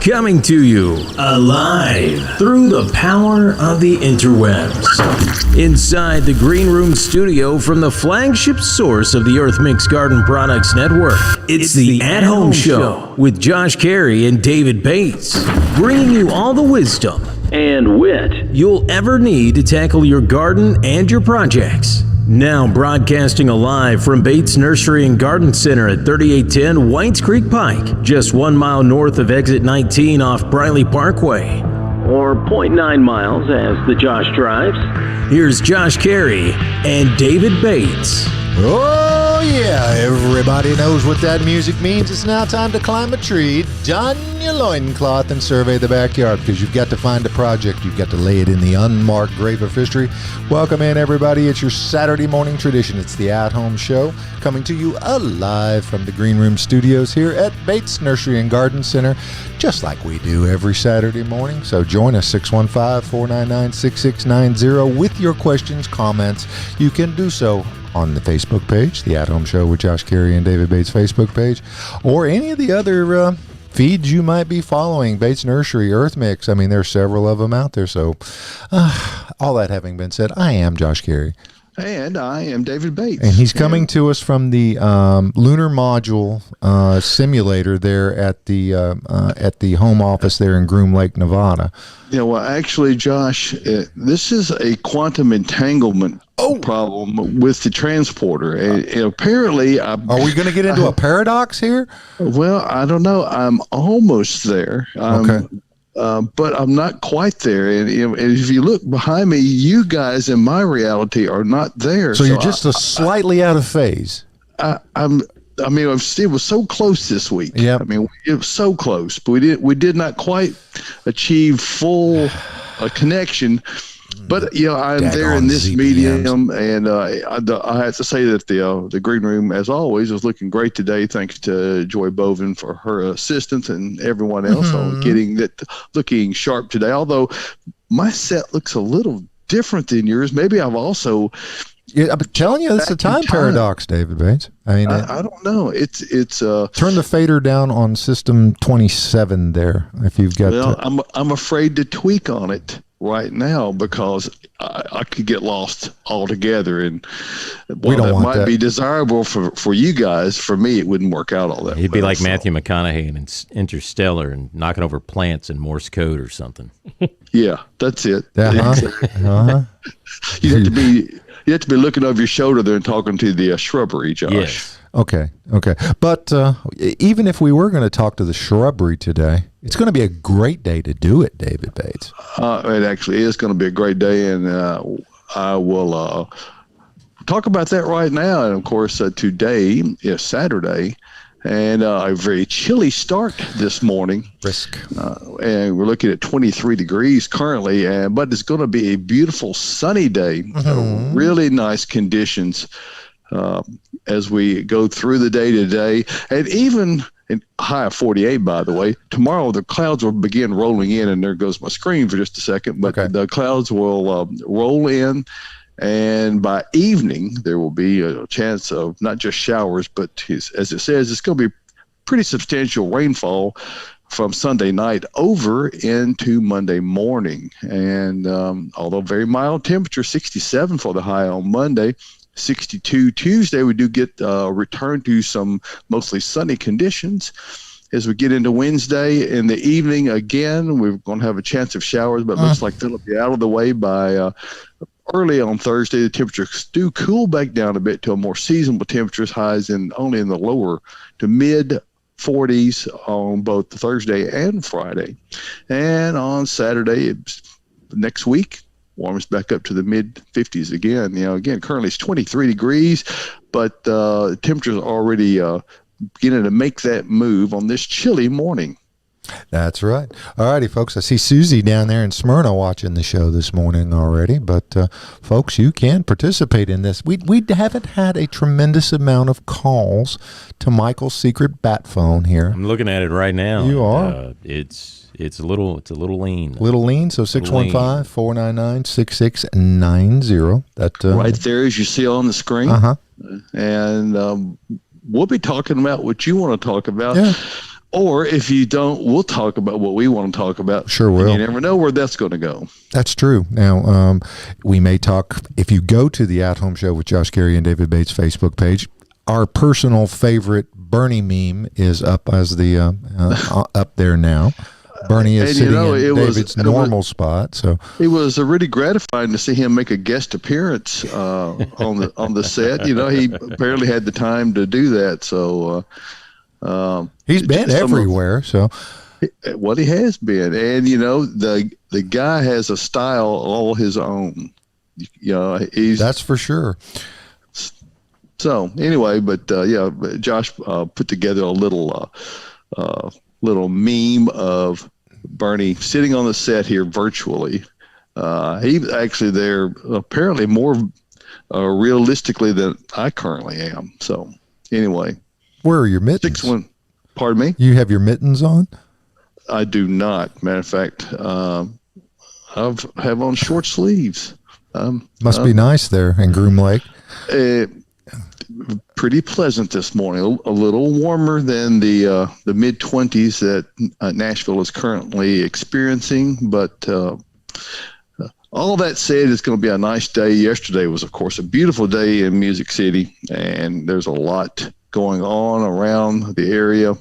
Coming to you alive through the power of the interwebs. Inside the Green Room studio from the flagship source of the Earth Mix Garden Products Network, it's the At Home Show with Josh Cary and David Bates, bringing you all the wisdom and wit you'll ever need to tackle your garden and your projects. Now broadcasting alive from Bates Nursery and Garden Center at 3810 Whites Creek Pike, just 1 mile north of exit 19 off Briley Parkway, or 0.9 miles as the Josh drives. Here's Josh Cary and David Bates. Oh yeah, everybody knows what that music means. It's now time to climb a tree, don your loincloth, and survey the backyard, because you've got to find a project. You've got to lay it in the unmarked grave of history. Welcome in, everybody. It's your Saturday morning tradition. It's the At Home Show, coming to you alive from the Green Room Studios here at Bates Nursery and Garden Center, just like we do every Saturday morning. So join us, 615-499-6690, with your questions, comments. You can do so on the Facebook page, the At Home Show with Josh Cary and David Bates Facebook page, or any of the other feeds you might be following. Bates Nursery, Earth Mix. I mean, there's several of them out there. So all that having been said, I am Josh Cary. And I am David Bates. And he's coming to us from the lunar module simulator there at the home office there in Groom Lake, Nevada. Yeah, well, actually, Josh, this is a quantum entanglement problem with the transporter. And apparently... are we going to get into a paradox here? Well, I don't know. I'm almost there. Okay. But I'm not quite there. And if you look behind me, you guys in my reality are not there. So you're just slightly out of phase. It was so close this week. Yeah. I mean, it was so close, but we did not quite achieve full connection. But I'm there in this medium, and I have to say that the Green Room, as always, is looking great today. Thanks to Joy Bovin for her assistance and everyone else on getting that looking sharp today. Although my set looks a little different than yours. Maybe I've also. Yeah, I'm telling you, it's a time paradox, David Bates. I mean, I don't know. It's turn the fader down on system 27 there if you've got. Well, I'm afraid to tweak on it right now because I could get lost altogether, and that might be desirable for you guys. For me, it wouldn't work out all that. He'd be like Matthew McConaughey in Interstellar and knocking over plants in Morse code or something. Yeah, that's it. Uh-huh. You have to be looking over your shoulder there and talking to the shrubbery, Josh. Yes. Okay. But even if we were going to talk to the shrubbery today, it's going to be a great day to do it, David Bates. It actually is going to be a great day, and I will talk about that right now. And, of course, today is Saturday, and a very chilly start this morning. Brisk. And we're looking at 23 degrees currently, but it's going to be a beautiful sunny day. Really nice conditions as we go through the day today. And even in high of 48, by the way, tomorrow the clouds will begin rolling in, and there goes my screen for just a second, but the clouds will roll in. And by evening, there will be a chance of not just showers, but as it says, it's going to be pretty substantial rainfall from Sunday night over into Monday morning. And although very mild temperature, 67 for the high on Monday, 62 Tuesday, we do get return to some mostly sunny conditions. As we get into Wednesday in the evening, again, we're going to have a chance of showers, but it looks like they'll be out of the way by early on Thursday. The temperatures do cool back down a bit to a more seasonable temperatures, highs only in the lower to mid 40s on both Thursday and Friday. And on Saturday, next week, warms back up to the mid 50s again. Again, currently it's 23 degrees, but temperatures are already beginning to make that move on this chilly morning. That's right. All righty, folks. I see Susie down there in Smyrna watching the show this morning already. But, folks, you can participate in this. We haven't had a tremendous amount of calls to Michael's secret bat phone here. I'm looking at it right now. You are? It's a little lean. Little lean. So 615-499-6690. That right there, as you see on the screen. Uh-huh. And we'll be talking about what you want to talk about. Yeah. Or if you don't, we'll talk about what we want to talk about. Sure will. You never know where that's going to go. That's true. Now, we may talk, if you go to the At Home Show with Josh Cary and David Bates Facebook page, our personal favorite Bernie meme is up as the up there now. Bernie is sitting in David's normal spot. So it was really gratifying to see him make a guest appearance on the set. He apparently had the time to do that. So he's been everywhere. So what he has been, and the guy has a style all his own. That's for sure. So anyway, but Josh put together a little meme of Bernie sitting on the set here virtually. He's actually there apparently more realistically than I currently am. So anyway, where are your mittens? 6'1". Pardon me? You have your mittens on? I do not. Matter of fact, I have on short sleeves. Must be nice there in Groom Lake. Pretty pleasant this morning. A little warmer than the mid-20s that Nashville is currently experiencing. But all that said, it's going to be a nice day. Yesterday was, of course, a beautiful day in Music City, and there's a lot going on around the area.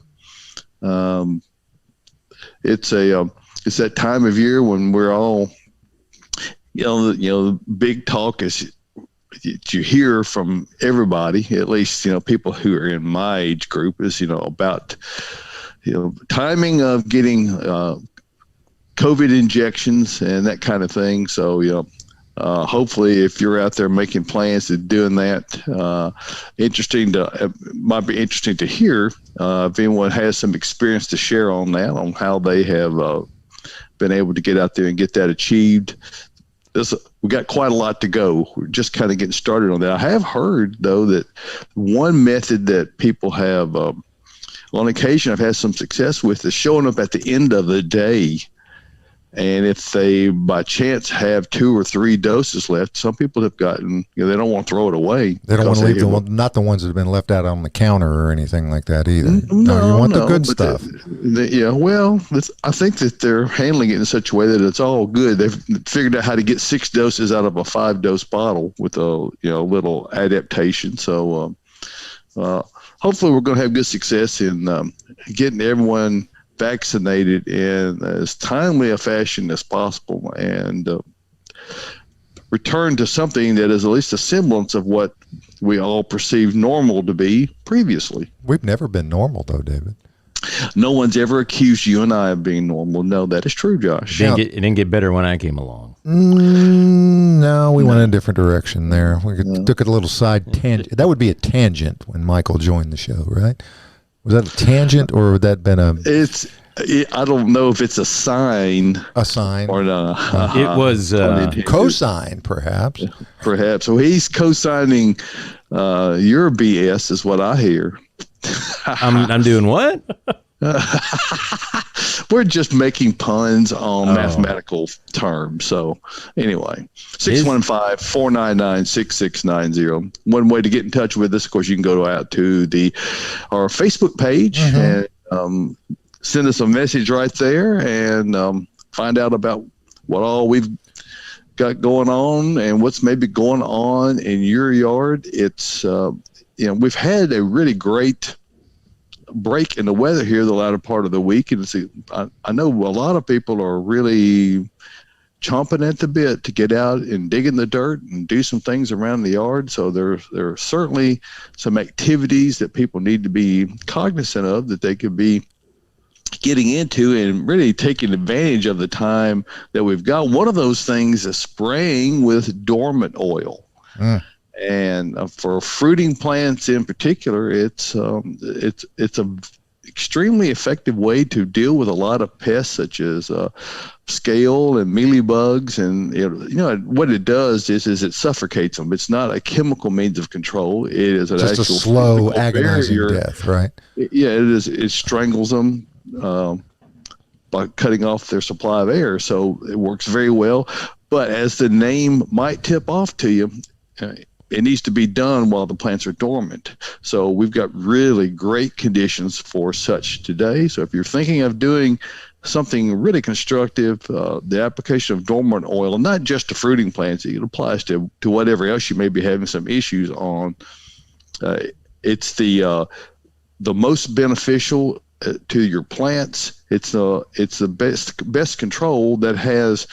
It's that time of year when we're all, the big talk is you hear from everybody, at least, people who are in my age group, is, about, timing of getting COVID injections and that kind of thing. So, hopefully if you're out there making plans to doing that, might be interesting to hear if anyone has some experience to share on that, on how they have been able to get out there and get that achieved. We got quite a lot to go. We're just kind of getting started on that. I have heard, though, that one method that people have, on occasion, I've had some success with, is showing up at the end of the day. And if they, by chance, have 2 or 3 doses left, some people have gotten, they don't want to throw it away. They don't want to leave not the ones that have been left out on the counter or anything like that either. No, you want the good stuff. I think that they're handling it in such a way that it's all good. They've figured out how to get 6 doses out of a 5-dose bottle with a little adaptation. So hopefully we're going to have good success in getting everyone vaccinated in as timely a fashion as possible, and return to something that is at least a semblance of what we all perceived normal to be previously. We've never been normal, though, David. No one's ever accused you and I of being normal. No, that is true, Josh. It didn't get better when I came along. No, we went in a different direction there. Took it a little side tangent. That would be a tangent when Michael joined the show, right? Was that a tangent, or would that have been I don't know if it's a sign. A sign. Or not. It was cosign, perhaps. Perhaps. So he's co-signing your BS, is what I hear. I'm doing what? We're just making puns on mathematical terms. So anyway, 615-499-6690. One way to get in touch with us, of course, you can go out to our Facebook page and send us a message right there and find out about what all we've got going on and what's maybe going on in your yard. It's, we've had a really great break in the weather here the latter part of the week, and I know a lot of people are really chomping at the bit to get out and dig in the dirt and do some things around the yard. So there are certainly some activities that people need to be cognizant of, that they could be getting into and really taking advantage of the time that we've got. One of those things is spraying with dormant oil. And for fruiting plants in particular, it's a extremely effective way to deal with a lot of pests such as scale and mealybugs. And what it does is it suffocates them. It's not a chemical means of control. It is an just actual a slow, agonizing death, right? Yeah, it is. It strangles them by cutting off their supply of air. So it works very well. But as the name might tip off to you, it needs to be done while the plants are dormant. So we've got really great conditions for such today. So if you're thinking of doing something really constructive, the application of dormant oil, and not just to fruiting plants, it applies to whatever else you may be having some issues on. It's the most beneficial to your plants. It's the best control that has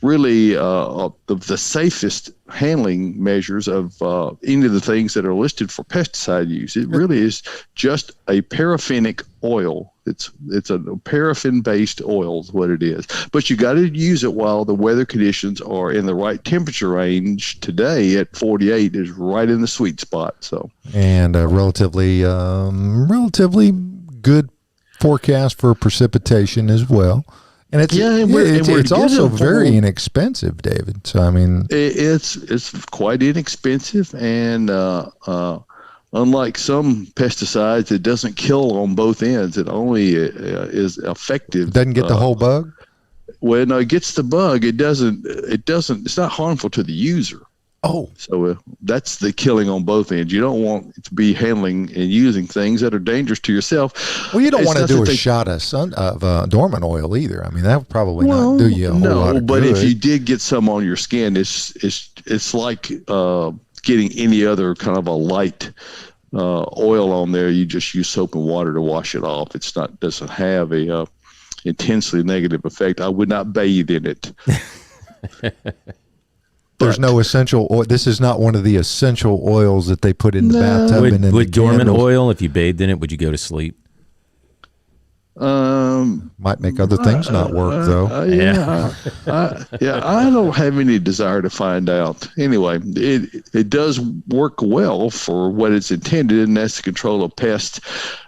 really the safest handling measures of any of the things that are listed for pesticide use. It really is just a paraffinic oil. It's a paraffin-based oil is what it is. But you got to use it while the weather conditions are in the right temperature range. Today at 48 is right in the sweet spot. So, and a relatively good forecast for precipitation as well. And it's also very inexpensive, David. So I mean, it's quite inexpensive, and unlike some pesticides, it doesn't kill on both ends. It only is effective. It doesn't get the whole bug. Well, no, it gets the bug. It doesn't. It's not harmful to the user. Oh, so that's the killing on both ends. You don't want to be handling and using things that are dangerous to yourself. Well, you don't want to do a shot of dormant oil either. I mean, that would probably not do you a whole lot of but good. if you did get some on your skin, it's like getting any other kind of a light oil on there. You just use soap and water to wash it off. Doesn't have a intensely negative effect. I would not bathe in it. There's no essential oil. This is not one of the essential oils that they put in the bathtub. Would dormant oil, if you bathed in it, would you go to sleep? Might make other things not work, though. I don't have any desire to find out. Anyway, it does work well for what it's intended, and that's the control of pests.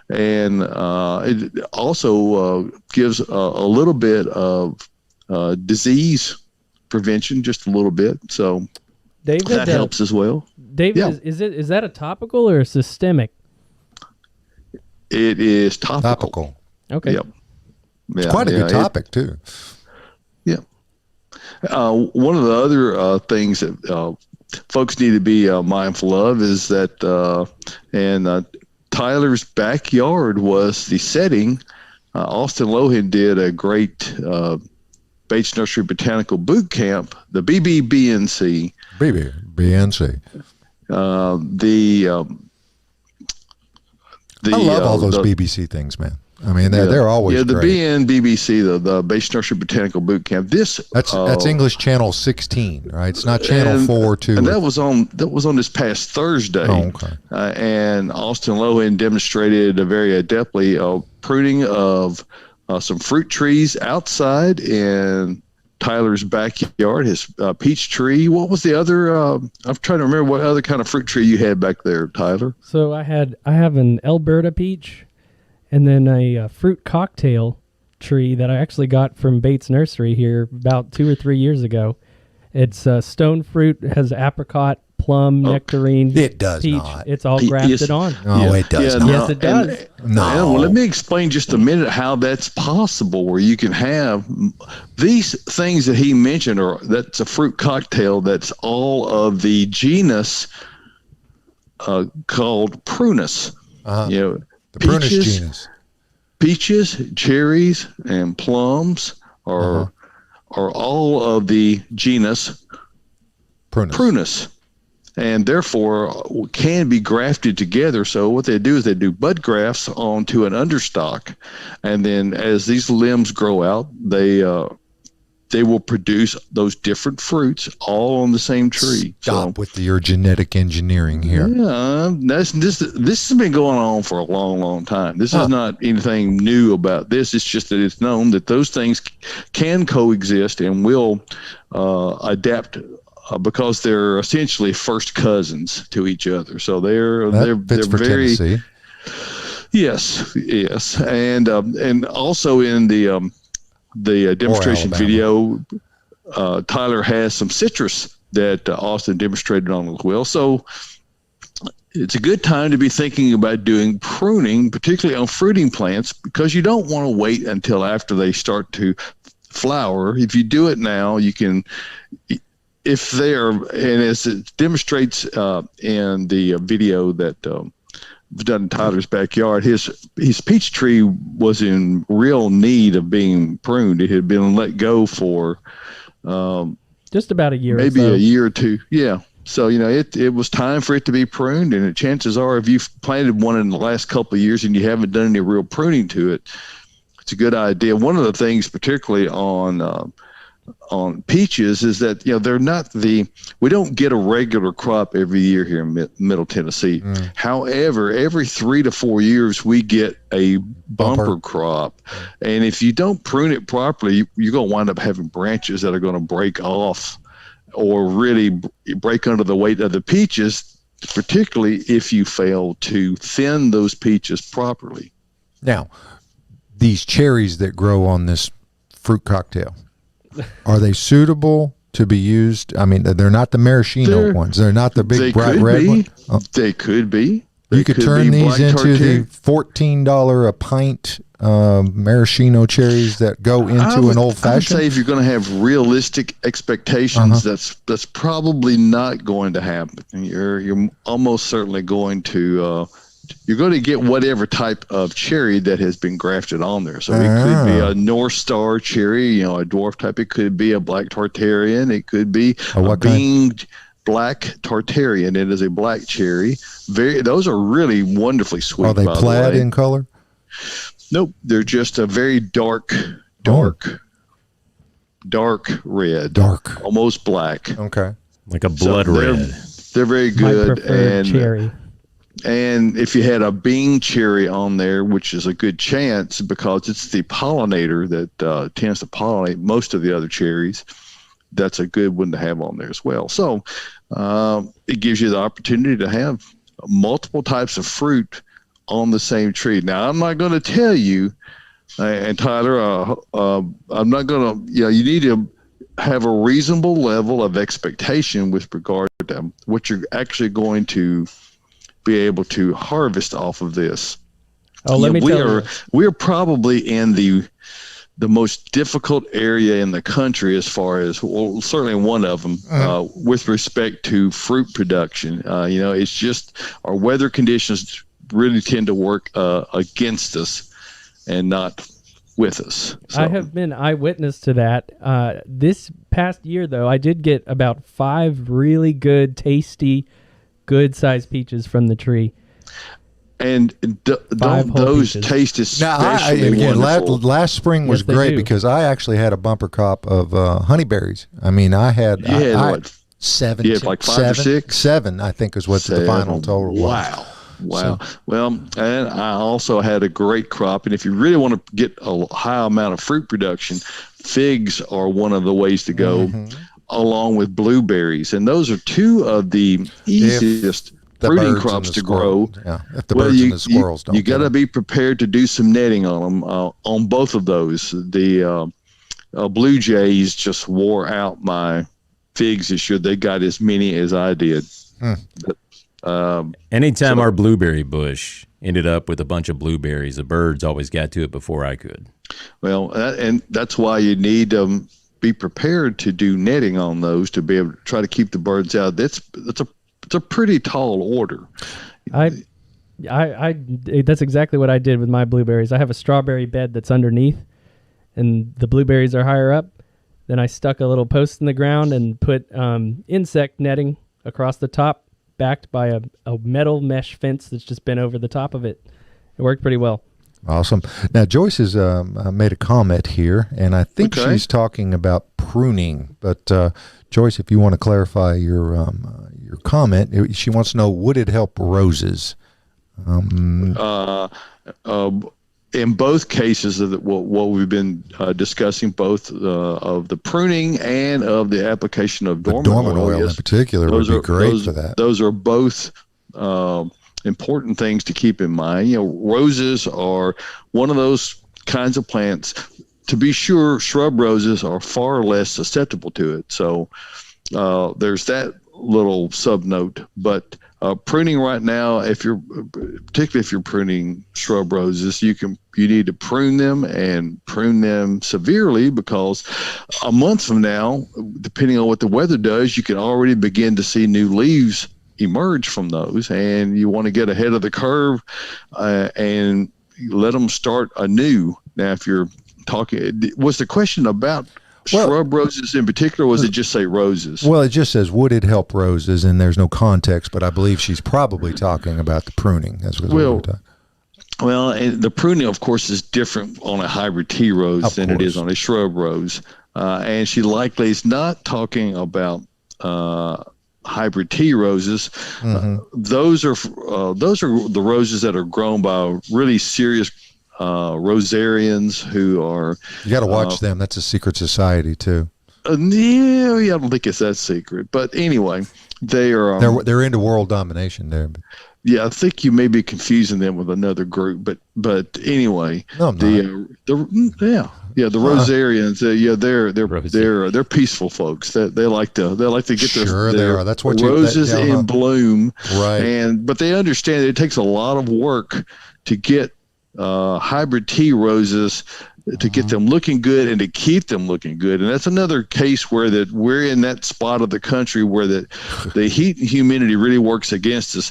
And it also gives a little bit of disease prevention, just a little bit. So David, that helps as well. David, Yeah. is that a topical or a systemic? It is topical. Okay. Yep. It's quite a good topic, too. Yeah. One of the other things that folks need to be mindful of is that, Tyler's backyard was the setting. Austin Lohan did a great Bates Nursery Botanical Boot Camp, the BBBNC. BBBNC. I love all those BBC things, man. I mean, they're always the great. BNBBC, the Bates Nursery Botanical Boot Camp. That's English Channel 16, right? It's not Channel 4 too. And that was on this past Thursday. Oh, okay. And Austin Lohan demonstrated very adeptly pruning of some fruit trees outside in Tyler's backyard, his peach tree. What was the other? I'm trying to remember what other kind of fruit tree you had back there, Tyler. So I have an Alberta peach, and then a fruit cocktail tree that I actually got from Bates Nursery here about 2 or 3 years ago. It's stone fruit, has apricot, plum, nectarine, it does peach. not. It's all grafted on. No, it does not. Yes, it does. No. Well, let me explain just a minute how that's possible, where you can have these things that he mentioned, or that's a fruit cocktail that's all of the genus called Prunus. The Prunus genus. Peaches, cherries, and plums are all of the genus Prunus. And therefore can be grafted together. So what they do is they do bud grafts onto an understock, and then as these limbs grow out, they will produce those different fruits all on the same tree. Stop with your genetic engineering here. Yeah, this has been going on for a long, long time. This is not anything new about this. It's just that it's known that those things can coexist and will adapt. Because they're essentially first cousins to each other, so they're very Tennessee. Yes, and also in the demonstration video, Tyler has some citrus that Austin demonstrated on as well. So it's a good time to be thinking about doing pruning, particularly on fruiting plants, because you don't want to wait until after they start to flower. If you do it now, you can if they're, and as it demonstrates in the video that we've done in Tyler's backyard, his peach tree was in real need of being pruned. It had been let go for just about a year, maybe or so. a year or two. Yeah. So, it was time for it to be pruned, and chances are if you've planted one in the last couple of years and you haven't done any real pruning to it, it's a good idea. One of the things, particularly on peaches, is that, they're not we don't get a regular crop every year here in Middle Tennessee. However, every 3 to 4 years we get a bumper crop. And if you don't prune it properly, you're going to wind up having branches that are going to break off or really break under the weight of the peaches, particularly if you fail to thin those peaches properly. Now, these cherries that grow on this fruit cocktail, are they suitable to be used? I mean, they're not the maraschino ones. They're not the big bright red ones. Oh. They could be. You could turn these into the $14 a pint maraschino cherries that go into an old fashioned. I would say if you're going to have realistic expectations, that's probably not going to happen. You're almost certainly going to you're going to get whatever type of cherry that has been grafted on there. So it could be a North Star cherry, a dwarf type. It could be a black Tartarian. It could be a being black Tartarian. It is a black cherry. Those are really wonderfully sweet. Are they plaid in color? Nope, they're just a very dark red, almost black. Okay, like a blood red. They're very good. My preferred cherry. And if you had a bean cherry on there, which is a good chance because it's the pollinator that tends to pollinate most of the other cherries, that's a good one to have on there as well. So it gives you the opportunity to have multiple types of fruit on the same tree. Now, I'm not going to tell you, and Tyler, I'm not going to, you need to have a reasonable level of expectation with regard to what you're actually going to be able to harvest off of this. Let me tell you. We're probably in the most difficult area in the country as far as, well, certainly one of them, with respect to fruit production. It's just our weather conditions really tend to work against us and not with us. So. I have been eyewitness to that. This past year, though, I did get about 5 really good, tasty, good-sized peaches from the tree. And don't those taste especially wonderful? Last spring was great because I actually had a bumper crop of honeyberries. I mean, I had what? 7. You had like 5 or 6? 7, I think, is what the final total was. Wow. Well, and I also had a great crop. And if you really want to get a high amount of fruit production, figs are one of the ways to go, along with blueberries. And those are 2 of the easiest fruiting crops to grow. Yeah, if the birds and the squirrels don't. You got to be prepared to do some netting on them, on both of those. The blue jays just wore out my figs this year. They got as many as I did. Anytime our blueberry bush ended up with a bunch of blueberries, the birds always got to it before I could. Well, and that's why you need to be prepared to do netting on those to be able to try to keep the birds out. It's a pretty tall order. That's exactly what I did with my blueberries. I have a strawberry bed that's underneath, and the blueberries are higher up. Then I stuck a little post in the ground and put insect netting across the top, backed by a metal mesh fence that's just been over the top of it. It worked pretty well. Awesome. Now, Joyce has made a comment here, and I think she's talking about pruning. But Joyce, if you want to clarify your comment, she wants to know, would it help roses? In both cases of what we've been discussing, both of the pruning and of the application of dormant oil in particular would be great for that. Those are both important things to keep in mind. Roses are one of those kinds of plants. To be sure, shrub roses are far less susceptible to it. So there's that little sub note. But pruning right now, particularly if you're pruning shrub roses, you need to prune them and prune them severely, because a month from now, depending on what the weather does, you can already begin to see new leaves emerge from those, and you want to get ahead of the curve and let them start anew. Now, if you're talking, was the question about shrub roses in particular, or was it just say roses? Well, it just says, would it help roses? And there's no context, but I believe she's probably talking about the pruning. That's what we're talking. Well, and the pruning, of course, is different on a hybrid tea rose than it is on a shrub rose. And she likely is not talking about hybrid tea roses. Those are the roses that are grown by really serious rosarians who are. You got to watch them. That's a secret society too. Yeah, I don't think it's that secret. But anyway, they are. They're into world domination there. Yeah, I think you may be confusing them with another group, but anyway, no, the Rosarians, they're peaceful folks. They like to get their That's what roses in bloom, right? But they understand that it takes a lot of work to get hybrid tea roses, to get them looking good and to keep them looking good. And that's another case where that we're in that spot of the country where the heat and humidity really works against us.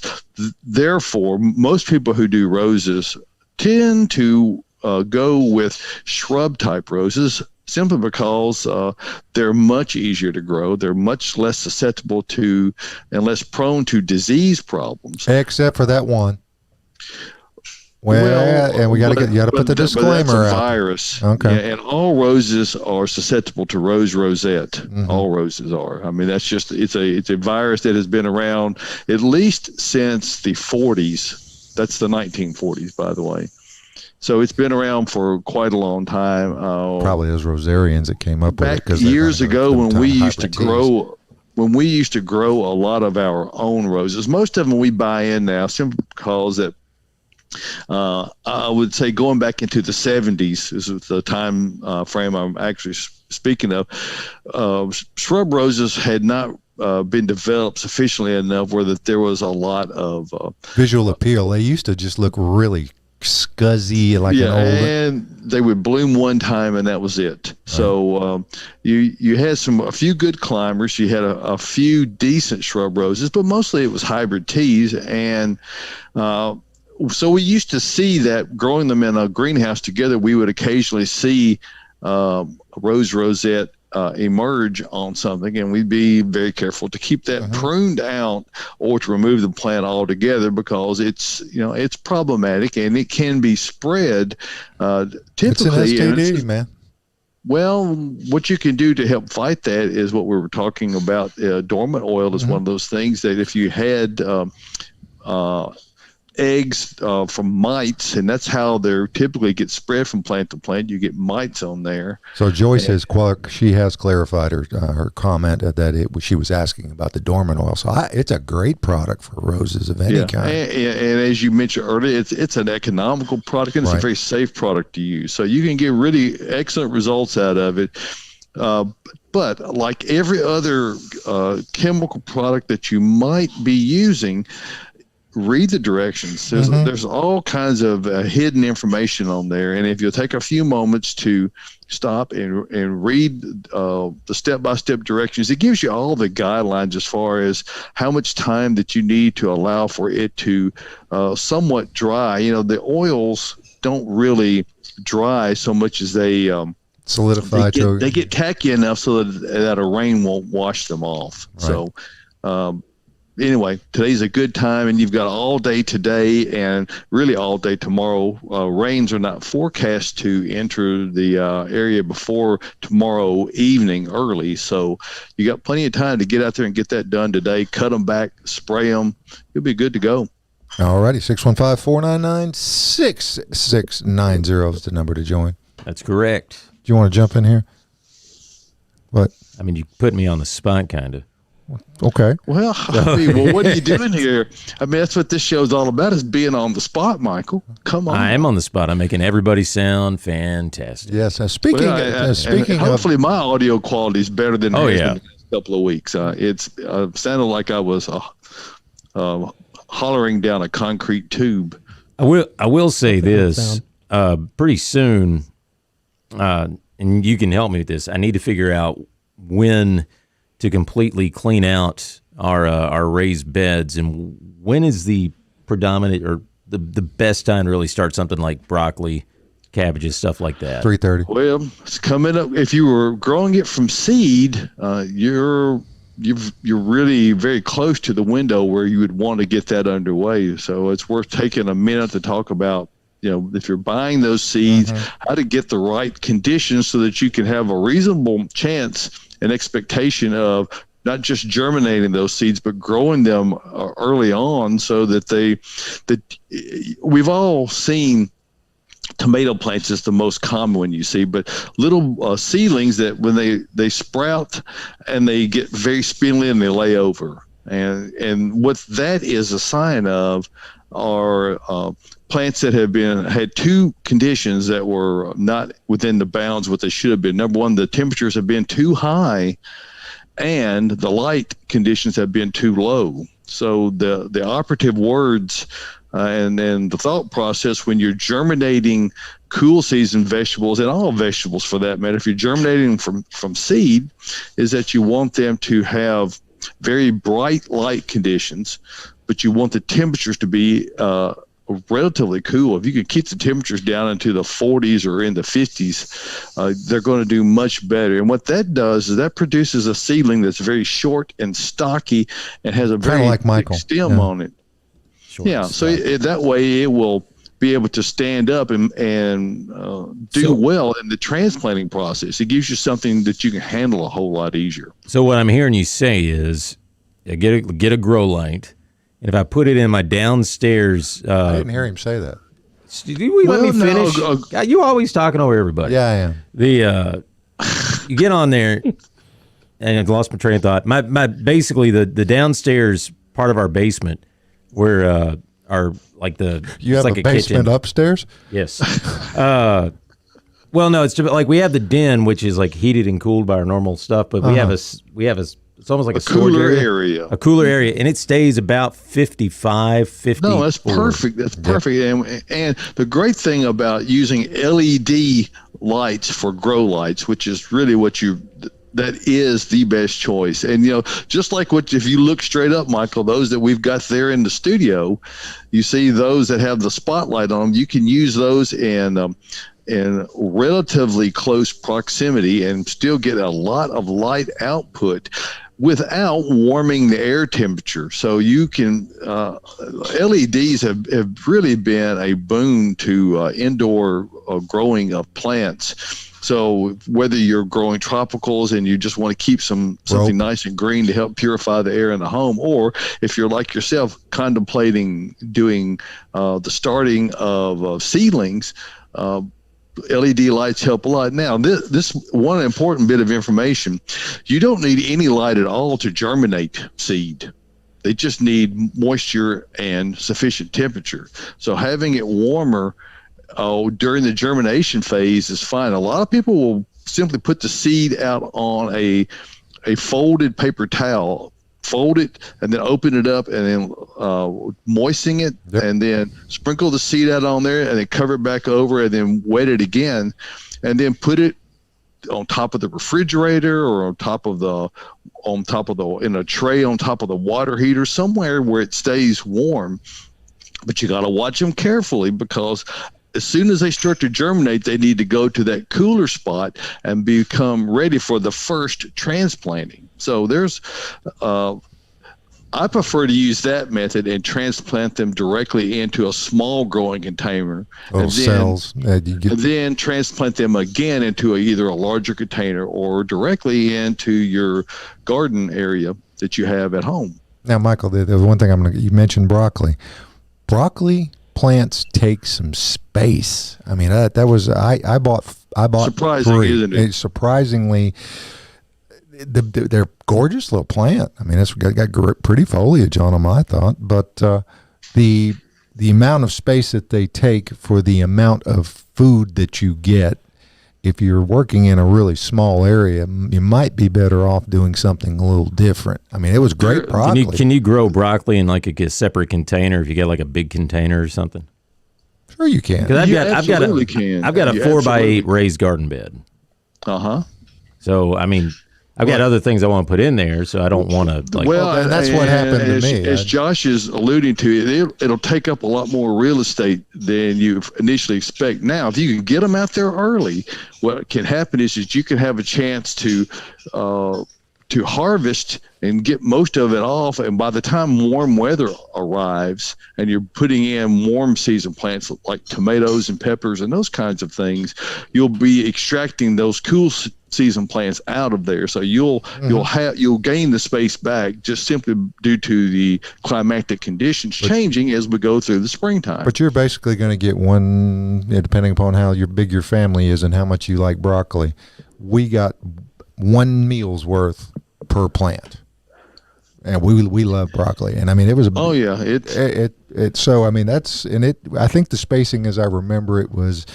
Therefore, most people who do roses tend to go with shrub type roses, simply because they're much easier to grow. They're much less susceptible to and less prone to disease problems. Except for that one. Well, and you got to put the disclaimer that's a out. Virus. Okay. Yeah, and all roses are susceptible to rosette. All roses are. I mean, that's just it's a virus that has been around at least since the 40s. That's the 1940s, by the way. So it's been around for quite a long time. Probably those rosarians that came up with it. Back years ago when we used to grow. When we used to grow a lot of our own roses, most of them we buy in now simply because that. I would say going back into the 70s is the time frame I'm actually speaking of. Shrub roses had not been developed sufficiently enough where that there was a lot of visual appeal. They used to just look really scuzzy, like an old. And they would bloom one time and that was it. So you had a few good climbers. You had a few decent shrub roses, but mostly it was hybrid teas. And so we used to see that growing them in a greenhouse together, we would occasionally see rosette emerge on something, and we'd be very careful to keep that pruned out or to remove the plant altogether, because it's problematic and it can be spread. Typically, it's an STD, man. Well, what you can do to help fight that is what we were talking about. Dormant oil is one of those things that if you had eggs from mites, and that's how they typically get spread from plant to plant. You get mites on there. So Joy says she has clarified her comment that she was asking about the dormant oil. So it's a great product for roses of any kind. And as you mentioned earlier, it's an economical product, and it's a very safe product to use. So you can get really excellent results out of it. But like every other chemical product that you might be using, read the directions. There's all kinds of hidden information on there, and if you'll take a few moments to stop and read the step-by-step directions, it gives you all the guidelines as far as how much time that you need to allow for it to somewhat dry. The oils don't really dry so much as they solidify. They get tacky enough so that a rain won't wash them off. Right. So anyway, today's a good time, and you've got all day today and really all day tomorrow. Rains are not forecast to enter the area before tomorrow evening early, so you got plenty of time to get out there and get that done today. Cut them back, spray them. You'll be good to go. All righty, 615-499-6690 is the number to join. That's correct. Do you want to jump in here? What? I mean, you put me on the spot, kind of. Okay. Well, what are you doing here? I mean, that's what this show's all about, is being on the spot, Michael. Come on. I am on the spot. I'm making everybody sound fantastic. Yes. Speaking hopefully my audio quality is better than couple of weeks. It's sounded like I was hollering down a concrete tube. I will say this, pretty soon, and you can help me with this. I need to figure out when to completely clean out our raised beds, and when is the predominant or the best time to really start something like broccoli, cabbages, stuff like that. 3:30. Well, it's coming up. If you were growing it from seed, you're really very close to the window where you would want to get that underway. So it's worth taking a minute to talk about, if you're buying those seeds, how to get the right conditions so that you can have a reasonable chance and expectation of not just germinating those seeds, but growing them early on, so that we've all seen tomato plants is the most common one you see, but little seedlings that when they sprout and they get very spindly and they lay over. And what that is a sign of are plants that had two conditions that were not within the bounds what they should have been. Number one, the temperatures have been too high and the light conditions have been too low. So the operative words and then the thought process when you're germinating cool season vegetables, and all vegetables for that matter, if you're germinating from seed, is that you want them to have very bright light conditions, but you want the temperatures to be relatively cool. If you can keep the temperatures down into the 40s or in the 50s, they're going to do much better. And what that does is that produces a seedling that's very short and stocky and has a very like thick stem on it. So that way it will be able to stand up and do well in the transplanting process. It gives you something that you can handle a whole lot easier. So what I'm hearing you say is, get a grow light, and if I put it in my downstairs, I didn't hear him say that. Let me finish. You always talking over everybody. Yeah, I am. You get on there, and I've lost my train of thought. My basically the downstairs part of our basement, where our you have like a basement kitchen upstairs. Yes. Well, no, it's like we have the den, which is like heated and cooled by our normal stuff, but we have it's almost like a cooler area. A cooler area, and it stays about 55, 50. No, that's perfect. That's perfect. And the great thing about using LED lights for grow lights, which is really that is the best choice. And, just like if you look straight up, Michael, those that we've got there in the studio, you see those that have the spotlight on them, you can use those in relatively close proximity and still get a lot of light output without warming the air temperature. So you can, LEDs have really been a boon to indoor growing of plants. So whether you're growing tropicals and you just want to keep something nice and green to help purify the air in the home, or if you're like yourself contemplating doing the starting of seedlings, LED lights help a lot. Now, this one important bit of information, you don't need any light at all to germinate seed. They just need moisture and sufficient temperature. So having it warmer during the germination phase is fine. A lot of people will simply put the seed out on a folded paper towel, fold it, and then open it up, and then moisten it, and then sprinkle the seed out on there, and then cover it back over, and then wet it again, and then put it on top of the refrigerator or on top of the in a tray on top of the water heater, somewhere where it stays warm. But you got to watch them carefully, because as soon as they start to germinate, they need to go to that cooler spot and become ready for the first transplanting. So I prefer to use that method and transplant them directly into a small growing container. Cells. And then transplant them again into either a larger container or directly into your garden area that you have at home. Now, Michael, there's one thing you mentioned broccoli. Broccoli plants take some space. I mean, I bought surprising, 3. Isn't it? It's surprisingly, they're gorgeous little plant. I mean, it's got pretty foliage on them, I thought, but the amount of space that they take for the amount of food that you get if you're working in a really small area, you might be better off doing something a little different. I mean, it was great broccoli. Can you grow broccoli in like a separate container if you get like a big container or something? Sure, you can. Because I've got a can. 4x8 raised garden bed. So I mean, I've got other things I want to put in there, so I don't want to like. Well, and that's what happened to me. As Josh is alluding to, it'll take up a lot more real estate than you initially expect. Now, if you can get them out there early, what can happen is you can have a chance to harvest and get most of it off. And by the time warm weather arrives and you're putting in warm season plants like tomatoes and peppers and those kinds of things, you'll be extracting those cool season plants out of there. So you'll gain the space back just simply due to the climatic conditions changing as we go through the springtime. But you're basically going to get one, depending upon how big your family is and how much you like broccoli. We got one meal's worth per plant, and we love broccoli. And I mean, it was so I mean, I think the spacing, as I remember, it was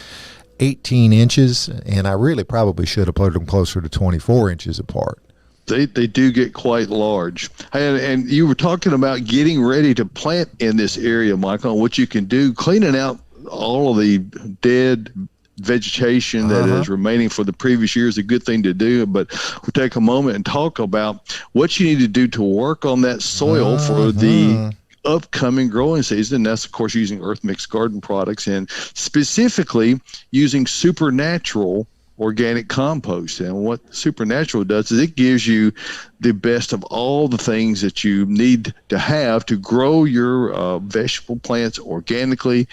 18 inches, and I really probably should have put them closer to 24 inches apart. They do get quite large. And you were talking about getting ready to plant in this area, Michael. What you can do, cleaning out all of the dead vegetation that is remaining for the previous year is a good thing to do. But we'll take a moment and talk about what you need to do to work on that soil for the upcoming growing season. That's, of course, using Earth Mix Garden products and specifically using Supernatural organic compost. And what Supernatural does is it gives you the best of all the things that you need to have to grow your vegetable plants organically,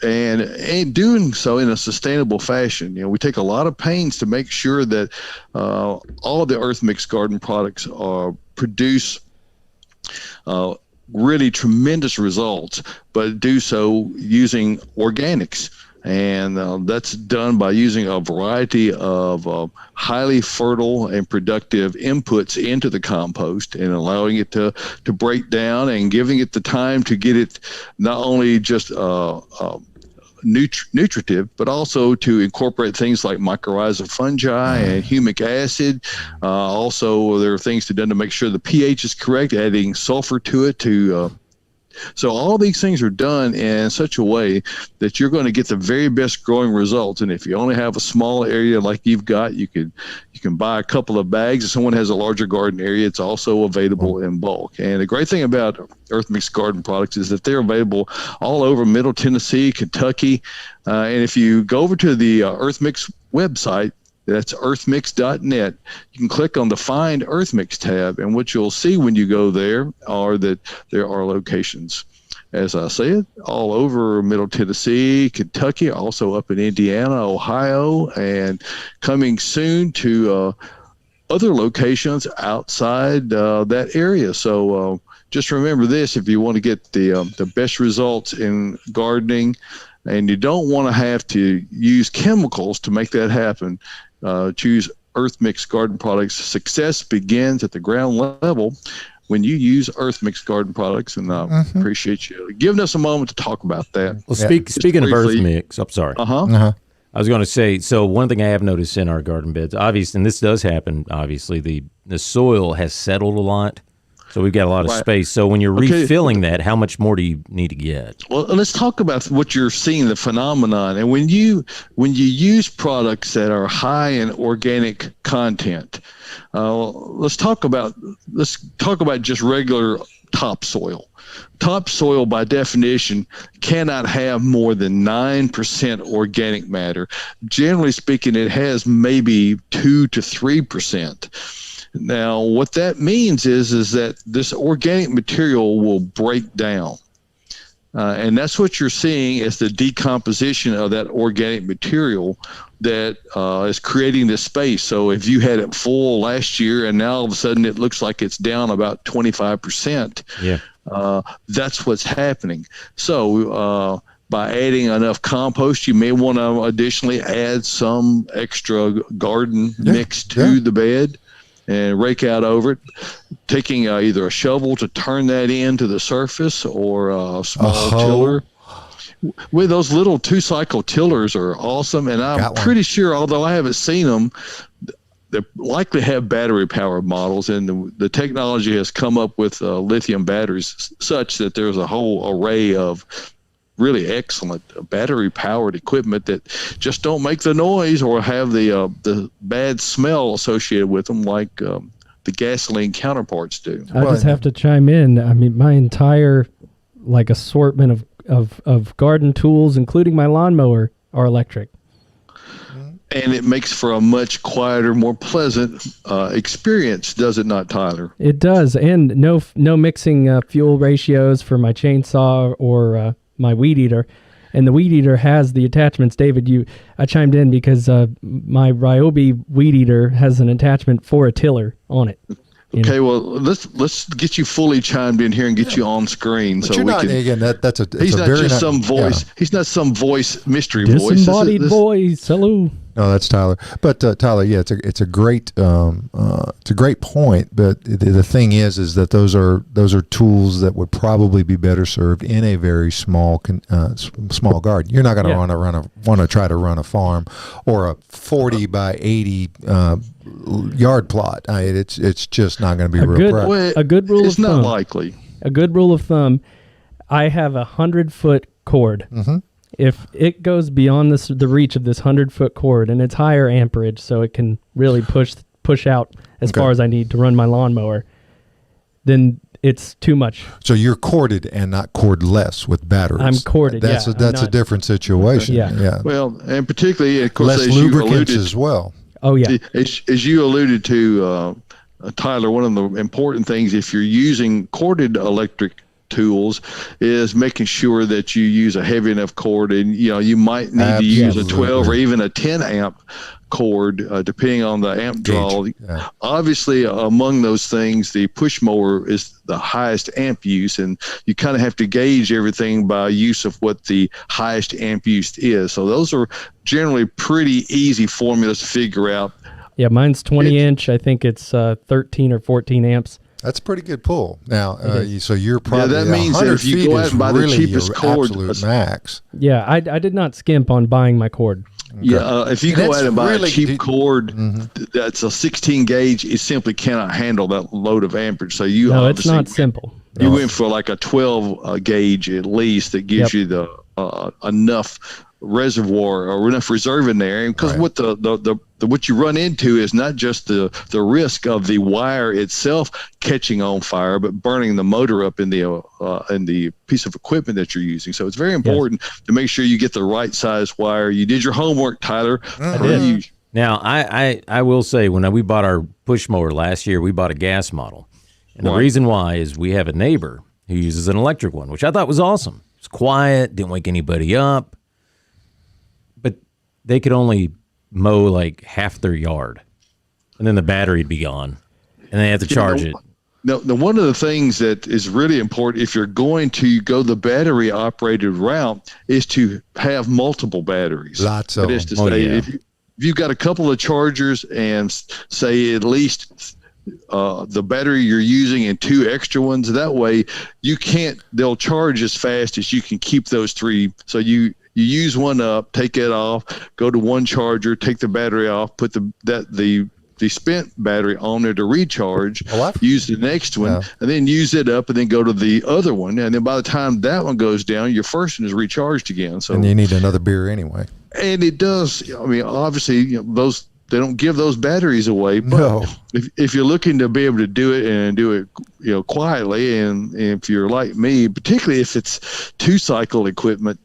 and doing so in a sustainable fashion. You know, we take a lot of pains to make sure that all of the Earth Mix Garden products produce really tremendous results, but do so using organics. And that's done by using a variety of highly fertile and productive inputs into the compost and allowing it to break down and giving it the time to get it not only just nutritive, but also to incorporate things like mycorrhizal fungi and humic acid. Also, there are things to done to make sure the pH is correct, adding sulfur to it so all these things are done in such a way that you're going to get the very best growing results. And if you only have a small area like you've got, you can buy a couple of bags. If someone has a larger garden area, it's also available in bulk. And the great thing about Earth Mix Garden products is that they're available all over Middle Tennessee, Kentucky. And if you go over to the Earth Mix website, that's earthmix.net. You can click on the Find Earth Mix tab, and what you'll see when you go there are that there are locations, as I said, all over Middle Tennessee, Kentucky, also up in Indiana, Ohio, and coming soon to other locations outside that area. So just remember this: if you want to get the best results in gardening, and you don't want to have to use chemicals to make that happen, choose Earth Mix Garden products. Success begins at the ground level when you use Earth Mix Garden products, and I appreciate you giving us a moment to talk about that. Well, speaking of Earth Mix, I'm sorry. I was going to say, so one thing I have noticed in our garden beds, obviously, and this does happen, obviously, the soil has settled a lot. So we've got a lot of space. So when you're refilling that, how much more do you need to get? Well, let's talk about what you're seeing, the phenomenon. And when you use products that are high in organic content, let's talk about just regular topsoil. Topsoil, by definition, cannot have more than 9% organic matter. Generally speaking, it has maybe 2 to 3%. Now, what that means is that this organic material will break down. And that's what you're seeing as the decomposition of that organic material that is creating this space. So if you had it full last year and now all of a sudden it looks like it's down about 25%, that's what's happening. So by adding enough compost, you may want to additionally add some extra garden mix to the bed and rake out over it, taking either a shovel to turn that into the surface or a small tiller. With those little 2-cycle tillers are awesome, and I'm pretty sure, although I haven't seen them, they likely have battery-powered models, and the technology has come up with lithium batteries such that there's a whole array of really excellent battery-powered equipment that just don't make the noise or have the bad smell associated with them like the gasoline counterparts do. I just have to chime in. I mean, my entire assortment of garden tools, including my lawnmower, are electric. And it makes for a much quieter, more pleasant experience, does it not, Tyler? It does, and no mixing fuel ratios for my chainsaw or my weed eater. And the weed eater has the attachments. David, I chimed in because my Ryobi weed eater has an attachment for a tiller on it. Okay, well, let's get you fully chimed in here and get you on screen. But so you're we not, can. Again, that's a. He's a not very just some voice. Yeah. He's not some voice mystery voice. Disembodied voice. Hello. No, that's Tyler. But Tyler, yeah, it's a great point. But the thing is that those are tools that would probably be better served in a very small garden. You're not going to want to try to run a farm or a 40 by 80 yard plot. It's just not going to be real correct. A good rule of thumb. It's not likely. A good rule of thumb. I have 100-foot cord. Mm-hmm. If it goes beyond the reach of this 100-foot cord, and it's higher amperage, so it can really push out as far as I need to run my lawnmower, then it's too much. So you're corded and not cordless with batteries. I'm corded. That's a different situation. Yeah. Well, and particularly, of course, less lubricants as well. Oh yeah. As you alluded to, Tyler, one of the important things if you're using corded electric tools is making sure that you use a heavy enough cord, and you might need to use a 12 or even a 10 amp cord depending on the amp draw. Yeah. Obviously, among those things, the push mower is the highest amp use, and you kind of have to gauge everything by use of what the highest amp use is. So those are generally pretty easy formulas to figure out. Yeah, mine's 20-inch. I think it's 13 or 14 amps. That's a pretty good pull. Now, so you're probably that means that if you go out and buy the cheapest cord, absolute max. Yeah, I did not skimp on buying my cord. Okay. Yeah, if you go out and buy a cheap cord that's a 16 gauge, it simply cannot handle that load of amperage. So it's not simple. You went for like a 12 gauge at least that gives you the enough reservoir or enough reserve in there, because what what you run into is not just the risk of the wire itself catching on fire, but burning the motor up in the piece of equipment that you're using. So it's very important to make sure you get the right size wire. You did your homework, Tyler. I did. Now I will say, when we bought our push mower last year, we bought a gas model, and the reason why is we have a neighbor who uses an electric one, which I thought was awesome. It's quiet, didn't wake anybody up. They could only mow like half their yard, and then the battery'd be gone, and they have to charge it. Now, one of the things that is really important if you're going to go the battery operated route is to have multiple batteries. Lots of them. That is to say, if you've got a couple of chargers and say at least the battery you're using and 2 extra ones, that way they'll charge as fast as you can keep those 3. So you use one up, take it off, go to one charger, take the battery off, put the spent battery on there to recharge, use the next one, and then use it up, and then go to the other one. And then by the time that one goes down, your first one is recharged again. So, and you need another beer anyway. And it does. I mean, obviously, those they don't give those batteries away. But if you're looking to be able to do it and do it, quietly, and if you're like me, particularly if it's 2-cycle equipment,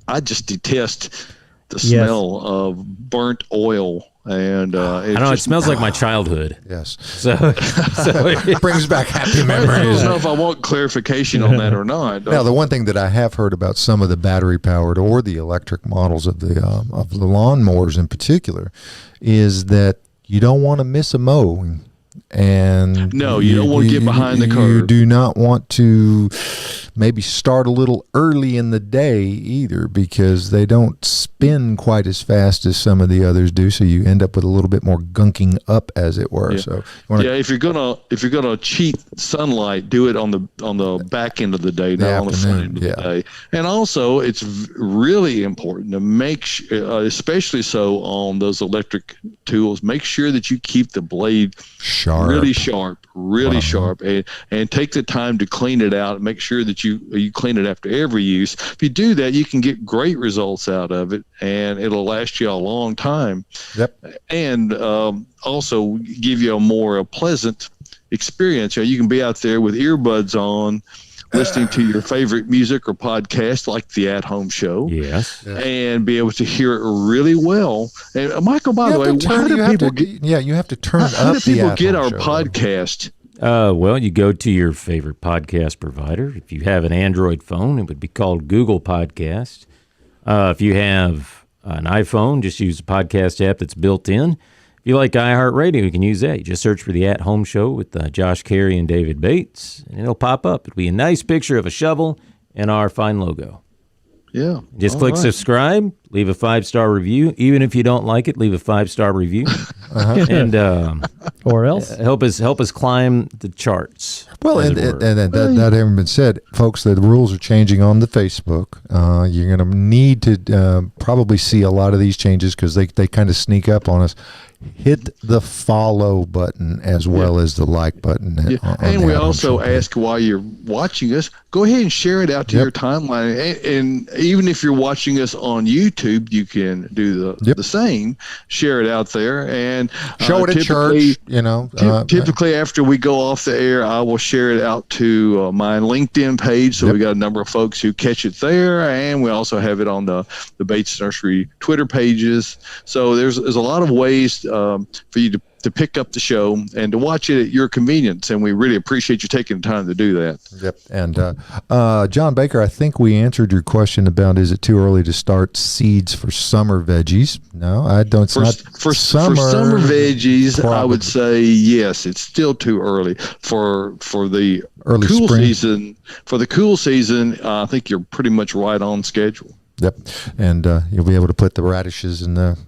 I just detest the smell of burnt oil. And I know it smells like my childhood. Yes. So it brings back happy memories. I don't know if I want clarification on that or not. Now, the one thing that I have heard about some of the battery powered or the electric models of the lawnmowers in particular is that you don't want to miss a mow. And no, you don't want to get behind the curve. You do not want to maybe start a little early in the day either, because they don't spin quite as fast as some of the others do. So you end up with a little bit more gunking up, as it were. Yeah. So if you're gonna cheat sunlight, do it on the back end of the day, not on the front end of the day. And also, it's really important to make sure, especially so on those electric tools, make sure that you keep the blade really sharp, and take the time to clean it out. Make sure that you clean it after every use. If you do that, you can get great results out of it, and it'll last you a long time. Yep. And also give you a more pleasant experience. You can be out there with earbuds on, listening to your favorite music or podcast like the At Home Show. Yes. And be able to hear it really well. And Michael, by the way, you have to turn up. How do people get our podcast? Well, you go to your favorite podcast provider. If you have an Android phone, it would be called Google Podcast. If you have an iPhone, just use the podcast app that's built in. If you like iHeartRadio, you can use that. You just search for the At Home Show with Josh, Cary, and David Bates, and it'll pop up. It'll be a nice picture of a shovel and our fine logo. Yeah. Just click subscribe, leave a 5-star review. Even if you don't like it, leave a 5-star review. And or else help us climb the charts. Well, and that having been said, folks, the rules are changing on the Facebook. You're going to need to probably see a lot of these changes because they kind of sneak up on us. Hit the follow button as well as the like button. And we also ask, while you're watching us, go ahead and share it out to your timeline. And even if you're watching us on YouTube, you can do the same. Share it out there and show it at church. Typically, after we go off the air, I will share it out to my LinkedIn page. So we got a number of folks who catch it there, and we also have it on the Bates Nursery Twitter pages. So there's a lot of ways for you to pick up the show and to watch it at your convenience, and we really appreciate you taking the time to do that. Yep. And John Baker, I think we answered your question about is it too early to start seeds for summer veggies? No, I don't. For summer veggies, probably. I would say yes. It's still too early for the early cool spring season. For the cool season, I think you're pretty much right on schedule. Yep, and you'll be able to put the radishes and the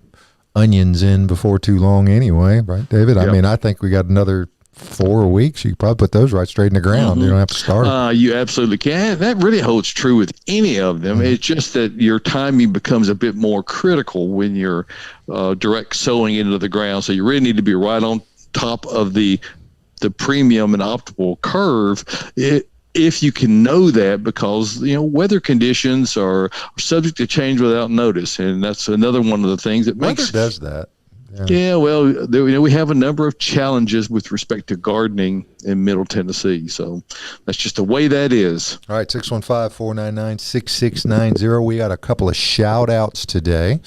onions in before too long anyway, right, David? Yep. I mean, I think we got another 4 weeks. You can probably put those right straight in the ground. You don't have to start. You absolutely can. That really holds true with any of them. It's just that your timing becomes a bit more critical when you're direct sowing into the ground. So you really need to be right on top of the premium and optimal curve. If you can know that, because weather conditions are subject to change without notice, and that's another one of the things that makes does that. Yeah, well, we have a number of challenges with respect to gardening in Middle Tennessee, so that's just the way that is. All right, 615-499-6690. We got a couple of shout outs today,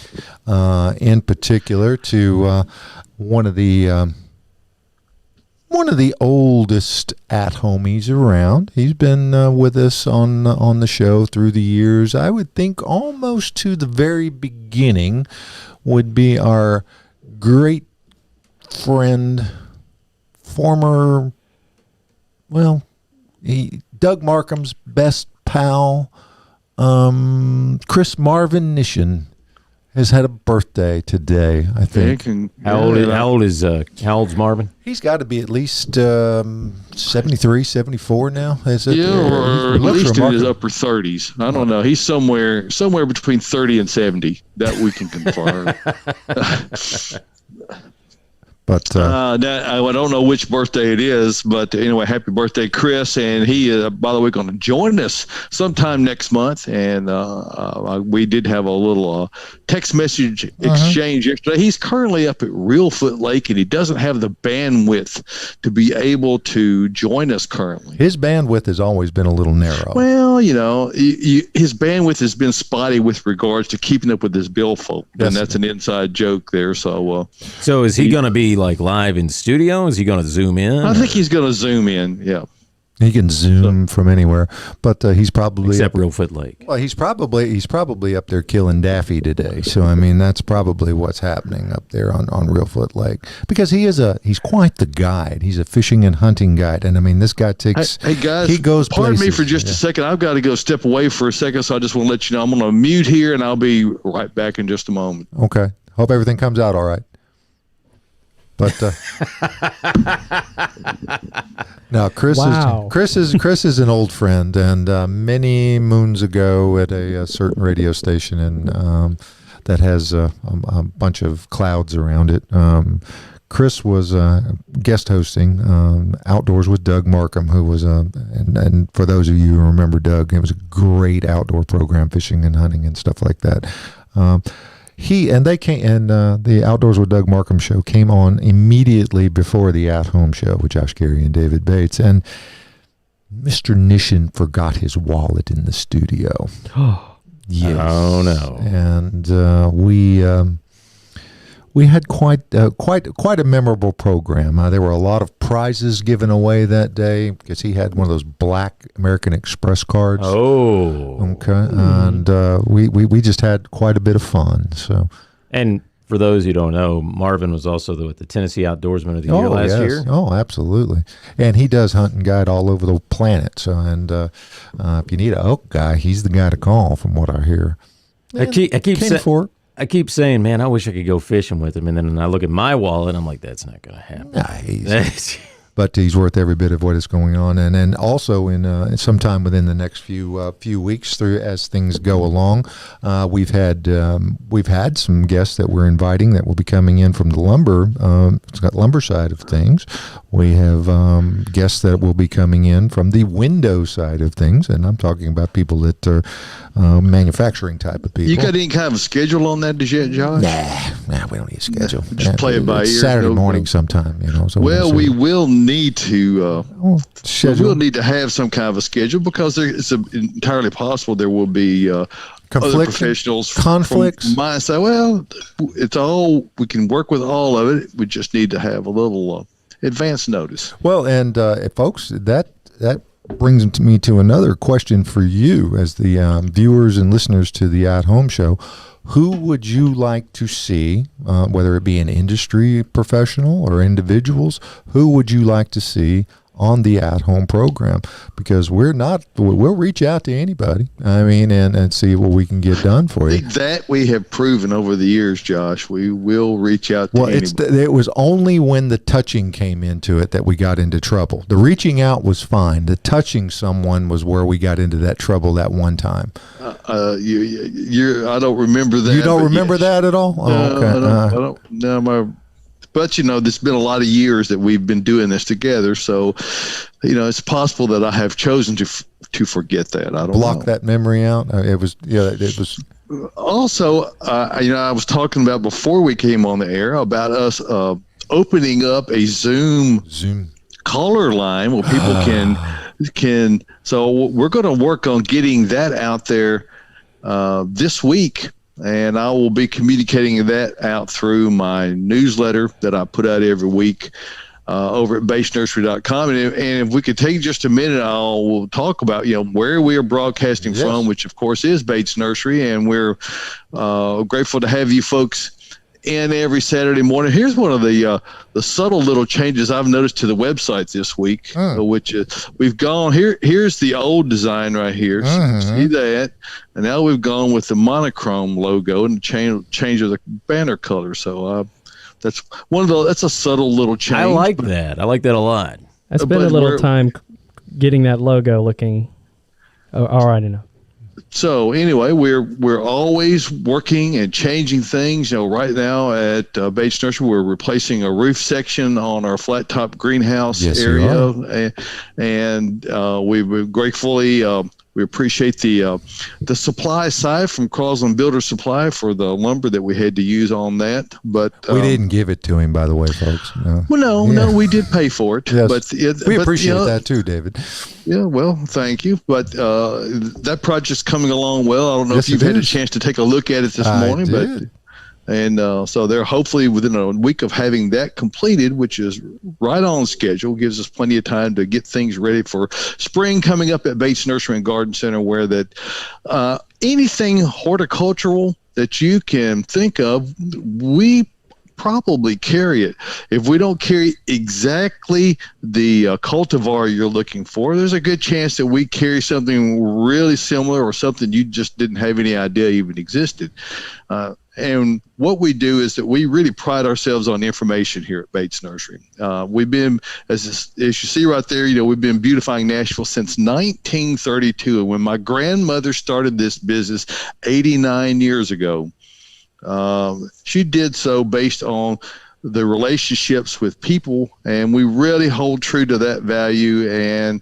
in particular to one of the oldest at-homies around. He's been with us on the show through the years. I would think almost to the very beginning would be our great friend, Doug Markham's best pal, Chris Marvin Nishin. Has had a birthday today, I think. How old's Marvin? He's got to be at least 73, 74 now. Or at least in his upper 30s. I don't know. He's somewhere between 30 and 70. That we can confirm. But I don't know which birthday it is, but anyway, happy birthday, Chris! And he, by the way, going to join us sometime next month. And we did have a little text message exchange yesterday. He's currently up at Reelfoot Lake, and he doesn't have the bandwidth to be able to join us currently. His bandwidth has always been a little narrow. Well, his bandwidth has been spotty with regards to keeping up with his billfold, and that's an inside joke there. So is he going to be like live in studio? Is he going to zoom in? I think he's going to zoom in. Yeah. He can zoom from anywhere, but he's probably except Reelfoot Lake. Well, he's probably up there killing Daffy today. So I mean, that's probably what's happening up there on Reelfoot Lake, because he's quite the guide. He's a fishing and hunting guide, and I mean, this guy takes. Hey guys, he goes. Pardon places. me for just a second. I've got to go step away for a second, so I just want to let you know I'm going to mute here, and I'll be right back in just a moment. Okay. Hope everything comes out all right. But now Chris is an old friend, and many moons ago at a certain radio station that has a bunch of clouds around it. Chris was guest hosting Outdoors with Doug Markham, who was and for those of you who remember Doug, it was a great outdoor program, fishing and hunting and stuff like that. The Outdoors with Doug Markham show came on immediately before the At Home show with Josh Cary and David Bates, and Mr. Nishin forgot his wallet in the studio. Yes. Oh no! And we had quite a memorable program. There were a lot of prizes given away that day because he had one of those black American Express cards. Oh, okay, and we just had quite a bit of fun. So, and for those who don't know, Marvin was also the Tennessee Outdoorsman of the Year last year. Oh, absolutely, and he does hunt and guide all over the planet. So, and if you need an elk guy, he's the guy to call, from what I hear. I keep saying, man, I wish I could go fishing with him, and then I look at my wallet, and I'm like, that's not going to happen. Nice. But he's worth every bit of what is going on, and then also in sometime within the next few weeks, through as things go along, we've had some guests that we're inviting that will be coming in from the lumber side of things. We have guests that will be coming in from the window side of things, and I'm talking about people that are manufacturing type of people. You got any kind of a schedule on that yet, Josh? Nah, we don't need a schedule. Just play it by ear. Saturday morning sometime, So we will need to schedule. We'll need to have some kind of a schedule, because it's entirely possible there will be other professionals conflicts. From my side. Well, it's all, we can work with all of it. We just need to have a little advance notice. Well, and folks, that brings me to another question for you, as the viewers and listeners to the At Home show. Who would you like to see, whether it be an industry professional or individuals, who would you like to see on the At Home program? Because we'll reach out to anybody, and see what we can get done for you. That we have proven over the years, Josh. We will reach out to anybody. It was only when the touching came into it that we got into trouble. The reaching out was fine. The touching someone was where we got into that trouble that one time. I don't remember that. You don't remember that at all? Okay. I don't. No, but there's been a lot of years that we've been doing this together, so it's possible that I have chosen to forget that. I don't block know. That memory out. It was. Also, I was talking about before we came on the air about us opening up a Zoom caller line where people can. So we're going to work on getting that out there this week. And I will be communicating that out through my newsletter that I put out every week over at basenursery.com. And if we could take just a minute, we'll talk about where we are broadcasting from, which of course is Bates Nursery, and we're grateful to have you folks in every Saturday morning. Here's one of the subtle little changes I've noticed to the website this week, which we've gone here. Here's the old design right here. See that? And now we've gone with the monochrome logo and change of the banner color. So that's that's a subtle little change. I like that. I like that a lot. I spent a little time getting that logo looking all right enough. So anyway, we're always working and changing things. Right now at Bates Nursery, we're replacing a roof section on our flat top greenhouse area, and we gratefully we appreciate the supply side from Crosland Builder Supply for the lumber that we had to use on that. But we didn't give it to him, by the way, folks. No, we did pay for it. Yes. But we appreciate that too, David. Yeah, well, thank you. But that project's coming along well. I don't know if you've had a chance to take a look at it this morning, And so they're hopefully within a week of having that completed, which is right on schedule, gives us plenty of time to get things ready for spring coming up at Bates Nursery and Garden Center, where that anything horticultural that you can think of, we probably carry it. If we don't carry exactly the cultivar you're looking for, there's a good chance that we carry something really similar or something you just didn't have any idea even existed. And what we do is that we really pride ourselves on information here at Bates Nursery. We've been, as you see right there, we've been beautifying Nashville since 1932. And when my grandmother started this business 89 years ago, she did so based on the relationships with people, and we really hold true to that value. And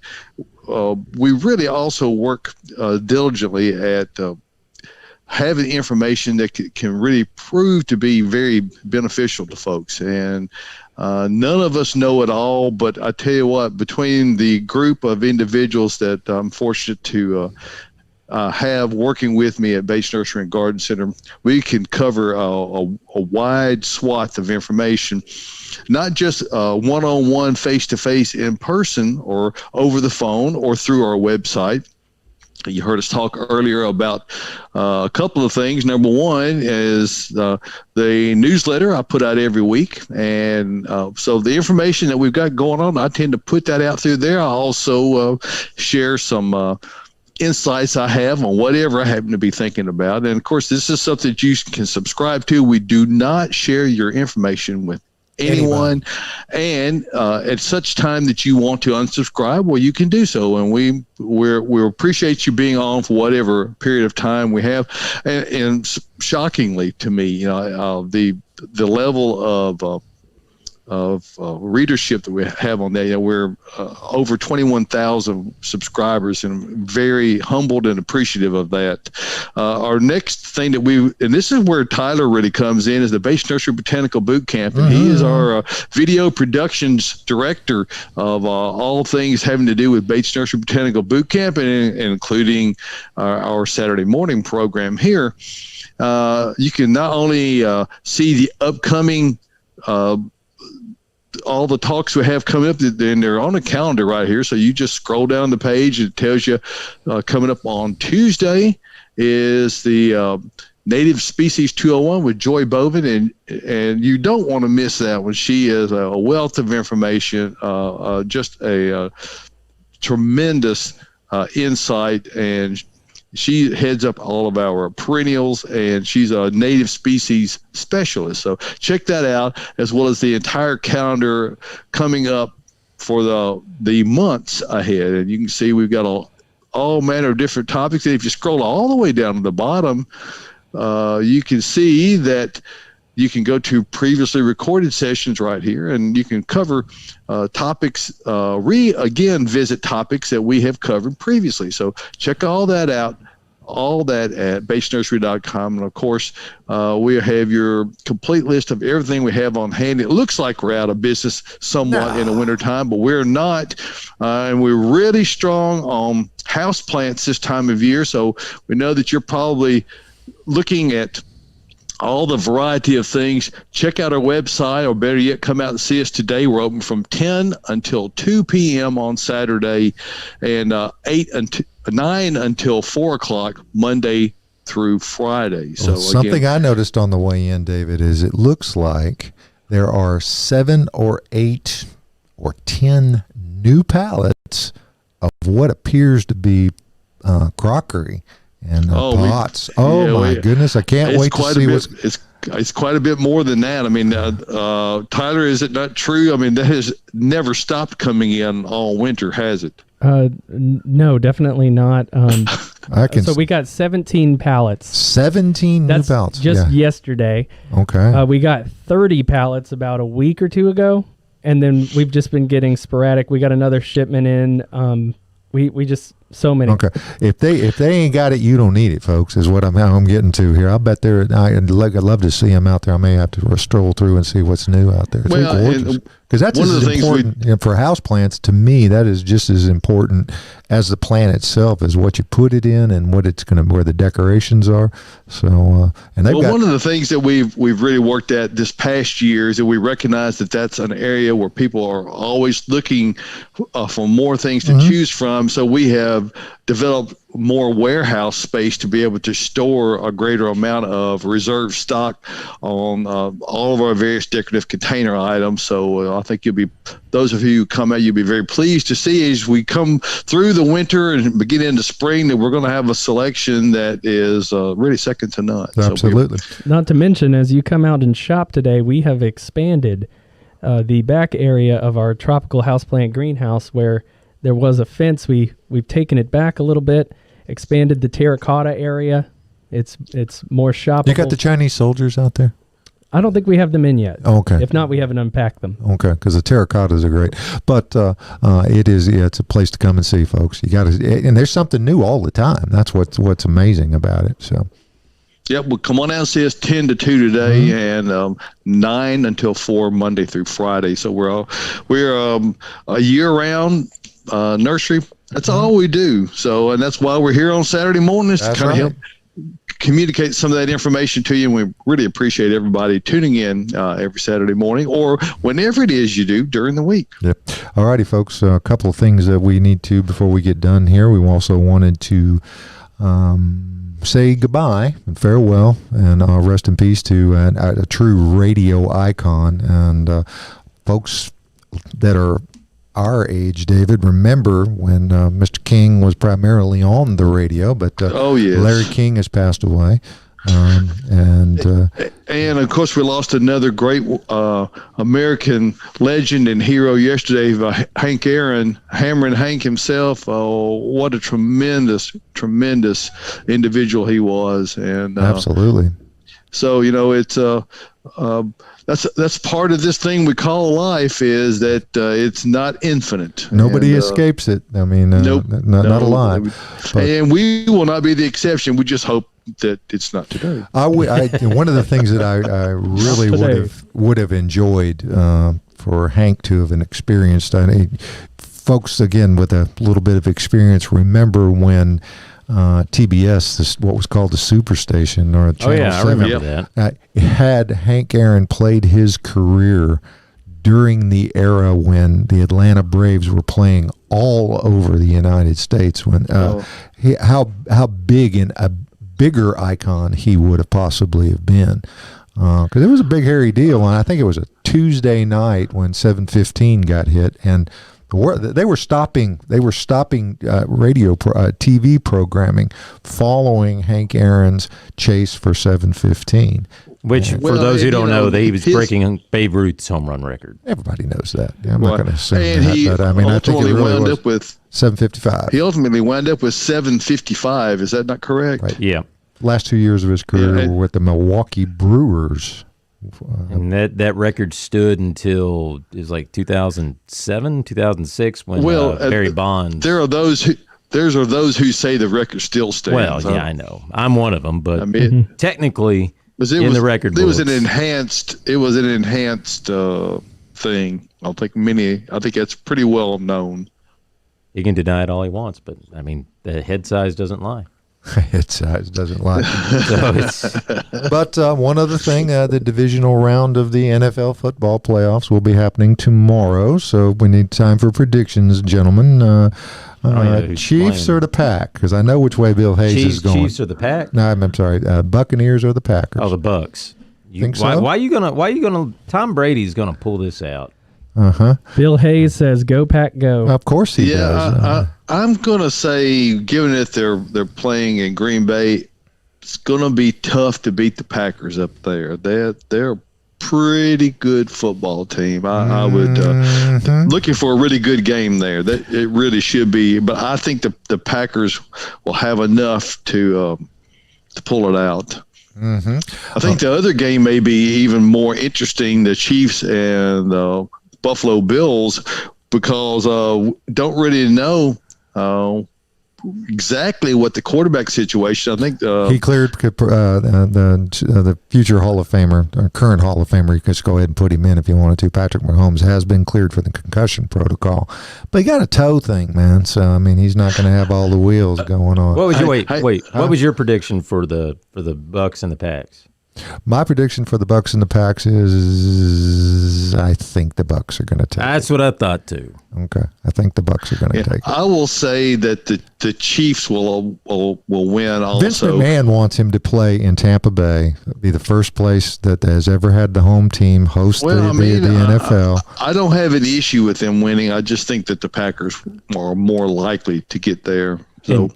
we really also work diligently at having information that can really prove to be very beneficial to folks. And none of us know it all, but I tell you what, between the group of individuals that I'm fortunate to have working with me at Bates Nursery and Garden Center, we can cover a wide swath of information, not just one-on-one, face-to-face, in person, or over the phone, or through our website. You heard us talk earlier about a couple of things. Number one is the newsletter I put out every week. And so the information that we've got going on, I tend to put that out through there. I also share some insights I have on whatever I happen to be thinking about. And of course, this is something that you can subscribe to. We do not share your information with anyone. And at such time that you want to unsubscribe, well, you can do so. And we appreciate you being on for whatever period of time we have. And shockingly to me, the level of readership that we have on that. We're over 21,000 subscribers, and I'm very humbled and appreciative of that. Our next thing that and this is where Tyler really comes in, is the Bates Nursery Botanical Boot Camp. And he is our video productions director of all things having to do with Bates Nursery Botanical Boot Camp, and including our Saturday morning program here. You can not only see the upcoming all the talks we have coming up, and they're on a calendar right here. So you just scroll down the page, and it tells you coming up on Tuesday is the Native Species 201 with Joy Bovin, and you don't want to miss that one. She is a wealth of information, just a tremendous insight, and she heads up all of our perennials, and she's a native species specialist. So check that out, as well as the entire calendar coming up for the months ahead. And you can see we've got all manner of different topics. And if you scroll all the way down to the bottom, you can see that you can go to previously recorded sessions right here, and you can cover topics, visit topics that we have covered previously. So check all that out, all that at basenursery.com. And of course, we have your complete list of everything we have on hand. It looks like we're out of business somewhat in the wintertime, but we're not. And we're really strong on house plants this time of year. So we know that you're probably looking at all the variety of things. Check out our website, or better yet, come out and see us today. We're open from 10 until 2 p.m. on Saturday, and 9 until 4 o'clock Monday through Friday. So something I noticed on the way in, David, is it looks like there are 7 or 8 or 10 new pallets of what appears to be crockery and pots. My goodness, I can't wait to see what's... It's quite a bit more than that. I mean, Tyler, is it not true? I mean, that has never stopped coming in all winter, has it? No, definitely not. So we got 17 pallets. 17 new pallets. Just yesterday. Okay. We got 30 pallets about a week or two ago, and then we've just been getting sporadic. We got another shipment in. We just So many. Okay, if they ain't got it, you don't need it, folks. Is what I'm getting to here. I bet I'd love to see them out there. I may have to stroll through and see what's new out there. It's gorgeous. Because that's one of the things important for houseplants. To me, that is just as important as the plant itself, is what you put it in and what it's going to, where the decorations are. So, and they've got one of the things that we've really worked at this past year is that we recognize that that's an area where people are always looking for more things to choose from. So we have developed more warehouse space to be able to store a greater amount of reserve stock on all of our various decorative container items. So I think those of you who come out, you'll be very pleased to see as we come through the winter and begin into spring that we're going to have a selection that is really second to none. Absolutely. Not to mention, as you come out and shop today, we have expanded the back area of our tropical houseplant greenhouse where there was a fence. We've taken it back a little bit, expanded the terracotta area. It's more shoppable. You got the Chinese soldiers out there? I don't think we have them in yet. Okay. If not, we haven't unpacked them. Okay, because the terracottas are great, but it's a place to come and see, folks. You got to, and there's something new all the time. That's what's amazing about it. So. Yep, well, come on out and see us 10 to 2 today and 9 until 4 Monday through Friday. So we're a year-round nursery. That's all we do. So, and that's why we're here on Saturday mornings to kind of help communicate some of that information to you. And we really appreciate everybody tuning in every Saturday morning or whenever it is you do during the week. Yep. All righty, folks. A couple of things that we need to before we get done here. We also wanted to say goodbye and farewell and rest in peace to a true radio icon. And folks that are our age, David, remember when Mr. King was primarily on the radio, but yes. Larry King has passed away. And of course, we lost another great American legend and hero yesterday, Hank Aaron, Hammerin' Hank himself. Oh, what a tremendous individual he was. And absolutely. So, it's that's part of this thing we call life, is that it's not infinite. Nobody escapes it. I mean, nope, not alive. And we will not be the exception. We just hope that it's not today. One of the things that I really would have enjoyed for Hank to have experienced. Folks, again, with a little bit of experience, remember when TBS, what was called the Superstation, or Channel 7, I remember that. Had Hank Aaron played his career during the era when the Atlanta Braves were playing all over the United States, when how big and a bigger icon he would have possibly have been, because it was a big hairy deal. And I think it was a Tuesday night when 7:15 got hit, and they were stopping radio TV programming following Hank Aaron's chase for 7:15. Which, for those who don't know, he was breaking Babe Ruth's home run record. Everybody knows that. I'm not going to assume and that, but I mean, I think it really wound was up with 7:55. He ultimately wound up with 7:55. Is that not correct? Right. Yeah. Last 2 years of his career were with the Milwaukee Brewers. And that record stood until it was like 2007, 2006 when Barry Bonds. There are those who say the record still stands. Well, yeah, I know. I'm one of them, but I mean, technically, the record books. It was an enhanced thing. I think that's pretty well known. He can deny it all he wants, but I mean, the head size doesn't lie. Head size doesn't lie. But one other thing, the divisional round of the NFL football playoffs will be happening tomorrow, so we need time for predictions, gentlemen. Chiefs or the Pack? Because I know which way Bill Hayes is going. Chiefs or the Pack? No, I'm sorry. Buccaneers or the Packers? Oh, the Bucks. Think so? Why are you gonna? Tom Brady's gonna pull this out. Bill Hayes says, "Go Pack, go." Of course he does. I'm gonna say, given that they're playing in Green Bay, it's gonna be tough to beat the Packers up there. They're a pretty good football team. I would looking for a really good game there. That it really should be, but I think the Packers will have enough to pull it out. I think the other game may be even more interesting: the Chiefs and the Buffalo Bills, because don't really know exactly what the quarterback situation. I think he cleared the future Hall of Famer, or current Hall of Famer. You could just go ahead and put him in if you wanted to. Patrick Mahomes has been cleared for the concussion protocol, but he got a toe thing, man. So I mean, he's not going to have all the wheels going on. What was your What was your prediction for the Bucks and the Packs? My prediction for the Bucks and the Packs is I think the Bucks are going to take That's what I thought too. Okay. I think the Bucks are going to take it. I will say that the Chiefs will win also. Vince McMahon wants him to play in Tampa Bay, be the first place that has ever had the home team host the NFL. I don't have an issue with them winning. I just think that the Packers are more likely to get there. So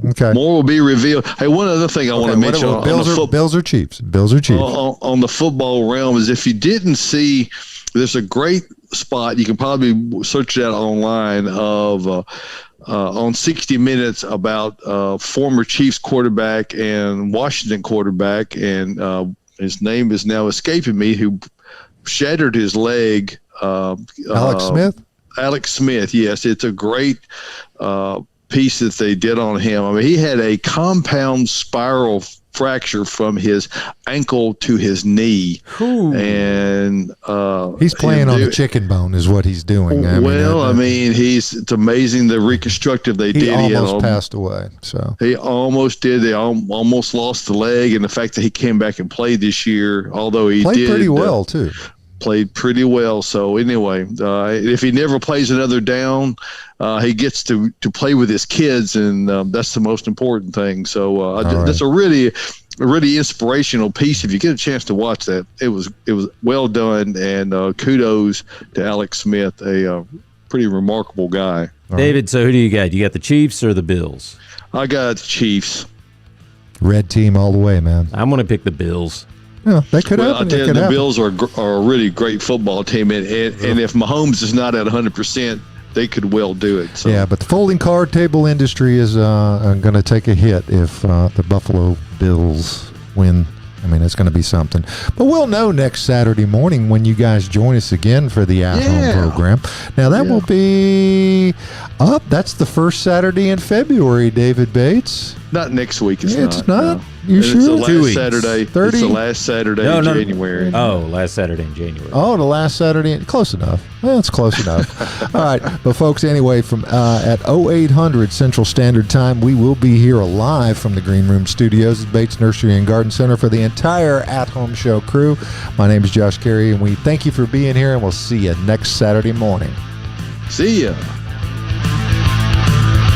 okay. More will be revealed. Hey, one other thing I want to mention Bills or Chiefs? Bills or Chiefs? On the football realm is if you didn't see, there's a great spot. You can probably search that online of on 60 Minutes about former Chiefs quarterback and Washington quarterback, and his name is now escaping me, who shattered his leg. Alex Smith? Alex Smith, yes. It's a great piece that they did on him. I mean, he had a compound spiral fracture from his ankle to his knee. Ooh. And he's playing on the chicken bone is what he's doing. It's amazing the reconstructive they did. He almost passed away. So he almost did. They almost lost the leg, and the fact that he came back and played this year, although he played pretty well too. Played pretty well. So anyway, if he never plays another down, he gets to play with his kids, and that's the most important thing. So that's a really inspirational piece. If you get a chance to watch that, it was well done, and kudos to Alex Smith, a pretty remarkable guy. David, so who do you got? You got the Chiefs or the Bills? I got the Chiefs. Red team all the way, man. I'm going to pick the Bills. Yeah, they could happen. I tell you, the Bills are a really great football team, and if Mahomes is not at 100%, they could well do it. So. Yeah, but the folding card table industry is going to take a hit if the Buffalo Bills win. I mean, it's going to be something. But we'll know next Saturday morning when you guys join us again for the at-home program. Now, that will be up. That's the first Saturday in February, David Bates. Not next week. It's not. No. You sure? It's the last 2 weeks. Saturday. 30? It's the last Saturday in January. Oh, last Saturday in January. Oh, the last Saturday. Close enough. Well, it's close enough. All right. But, folks, anyway, from at 0800 Central Standard Time, we will be here live from the Green Room Studios at Bates Nursery and Garden Center for the entire at-home show crew. My name is Josh Cary, and we thank you for being here, and we'll see you next Saturday morning. See ya.